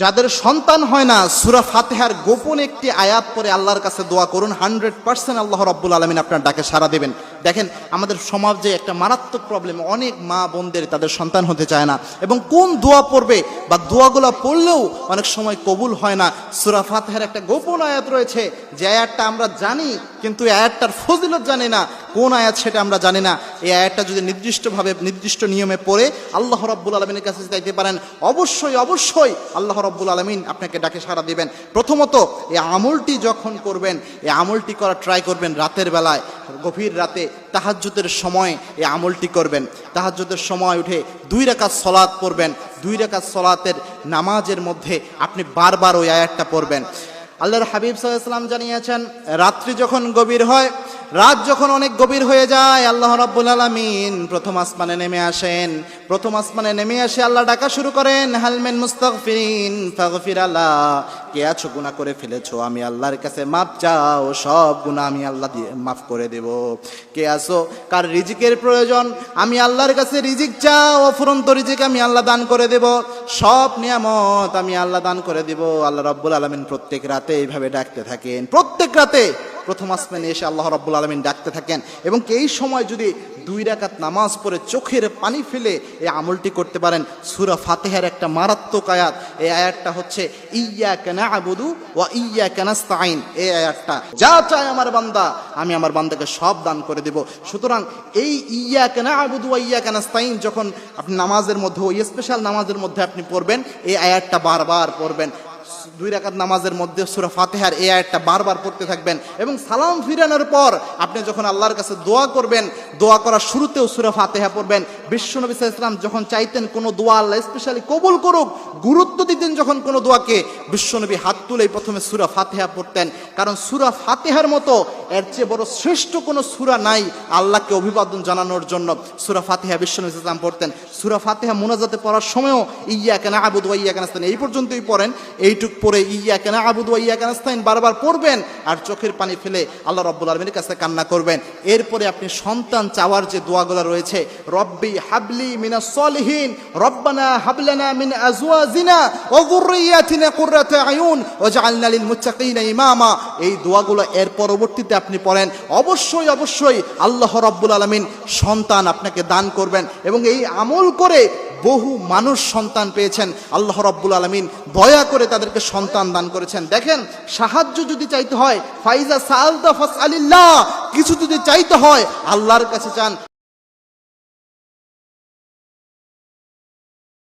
যাদের সন্তান হয় না, সূরা ফাতিহার গোপন একটি আয়াত পড়ে আল্লাহর কাছে দোয়া করুন, 100% আল্লাহ রাব্বুল আলামিন আপনার ডাকে সাড়া দেবেন। দেখেন, আমাদের সমাজে একটা মারাত্মক প্রবলেম, অনেক মা বোনদের তাদের সন্তান হতে চায় না, এবং কোন দোয়া পড়বে বা দোয়াগুলো পড়লেও অনেক সময় কবুল হয় না। সূরা ফাতিহার একটা গোপন আয়াত রয়েছে, যে আয়াতটা আমরা জানি, কিন্তু এই আয়াতটার ফজিলত জানি না, কোন আয়াত সেটা আমরা জানি না। এই আয়াতটা যদি নির্দিষ্টভাবে নির্দিষ্ট নিয়মে পড়ে আল্লাহ রাব্বুল আলামিনের কাছে চাইতে পারেন, অবশ্যই অবশ্যই আল্লাহ রাব্বুল আলামিন আপনাকে ডাকে সাড়া দিবেন। প্রথমত, এই আমলটি যখন করবেন, এই আমলটি করা ট্রাই করবেন রাতের বেলায়, গভীর রাতে তাহাজ্জুদের সময় এই আমলটি করবেন। তাহাজ্জুদের সময় উঠে 2 রাকাত সালাত পড়বেন। 2 রাকাত সালাতের নামাজের মধ্যে আপনি বারবার ওই আয়াতটা পড়বেন। আল্লাহর হাবিব সাল্লাল্লাহু আলাইহি ওয়াসাল্লাম জানিয়েছেন, রাত্রি যখন গভীর হয়, রাত যখন অনেক গভীর হয়ে যায়, আল্লাহ রাব্বুল আলামিন প্রথম আসমানে নেমে আসেন। প্রথম আসমানে নেমে এসে আল্লাহ ডাকা শুরু করেন, হাল মিন মুস্তাগফিরিন ফাগফির আলা, কে আছো গুনাহ করে ফেলেছো, আমি আল্লাহর কাছে মাপ চাও, সব গুনাহ আমি আল্লাহ দিয়ে মাফ করে দেব। কে আছো কার রিজিকের প্রয়োজন, আমি আল্লাহর কাছে রিজিক চাও, অফুরন্ত রিজিক আমি আল্লাহ দান করে দেব, সব নিয়ামত আমি আল্লাহ দান করে দেব। আল্লাহ রাব্বুল আলামিন প্রত্যেক রাতে এইভাবে ডাকতে থাকেন। প্রত্যেক রাতে প্রথম আসমানে এসে আল্লাহ রাব্বুল আলামিন ডাকতে থাকেন। এবং এই সময় যদি 2 রাকাত নামাজ পড়ে চোখের পানি ফেলে এই আমলটি করতে পারেন, সূরা ফাতিহার একটা মারাত্মক আয়াত, এই আয়াতটা হচ্ছে ইয়্যাকা না'বুদু ওয়া ইয়্যাকা নাস্তাঈন। এই আয়াতটা, যা চায় আমার বান্দা, আমি আমার বান্দাকে সব দান করে দেব। সুতরাং এই ইয়্যাকা না'বুদু ওয়া ইয়্যাকা নাস্তাঈন যখন আপনি নামাজের মধ্যে, ওই স্পেশাল নামাজের মধ্যে আপনি পড়বেন, এই আয়াতটা বারবার পড়বেন। 2 রাকাত নামাজের মধ্যে সূরা ফাতিহার এই আয়াতটা বারবার পড়তে থাকবেন। এবং সালাম ফিরানোর পর আপনি যখন আল্লাহর কাছে দোয়া করবেন, দোয়া করার শুরুতেও সূরা ফাতিহা পড়বেন। বিশ্বনবী সাল্লাল্লাহু আলাইহি ওয়াসাল্লাম যখন চাইতেন কোনো দোয়া আল্লাহ স্পেশালি কবুল করুক, গুরুত্ব দিতেন যখন কোনো দোয়াকে, বিশ্বনবী হাত তুলেই প্রথমে সূরা ফাতিহা পড়তেন। কারণ সূরা ফাতিহার মতো এর চেয়ে বড় শ্রেষ্ঠ কোনো সূরা নাই আল্লাহকে অভিবাদন জানানোর জন্য। সূরা ফাতিহা বিশ্বনবী সাল্লাল্লাহু আলাইহি ওয়াসাল্লাম পড়তেন। সূরা ফাতিহা মুনাজাতে পড়ার সময়ও ইয়্যাকা না'বুদু ওয়া ইয়্যাকা নাস্তাঈন এই পর্যন্তই পড়েন। এইটুক পরে ইয়্যাকা না'বুদু ওয়া ইয়্যাকা নাস্তাঈন বারবার পড়বেন, আর চোখের পানি ফেলে আল্লাহ রাব্বুল আলামিনের কাছে কান্না করবেন। এরপরে আপনি সন্তান চাওয়ার যে দোয়াগুলো রয়েছে, রব্বি হাবলি মিনাস সলিহিন, রব্বানা হাবলানা মিন আজওয়াজিনা ওয়া যুররিয়াতিনা কুররাতা আয়ুন ওয়াজআলনা লিল মুত্তাকিনা ইমামা, এই দোয়াগুলো এর পরবর্তীতে আপনি পড়েন। অবশ্যই অবশ্যই আল্লাহ রাব্বুল আলামিন সন্তান আপনাকে দান করবেন। এবং এই আমল করে বহু মানুষ সন্তান পেয়েছেন। আল্লাহ রাব্বুল আলামিন দয়া করে তাদেরকে সন্তান দান করেছেন। দেখেন, সাহায্য যদি চাইতে হয়, ফাইজা সাআলতা ফাসআলিল্লাহ, কিছু যদি চাইতে হয় আল্লাহর কাছে চান,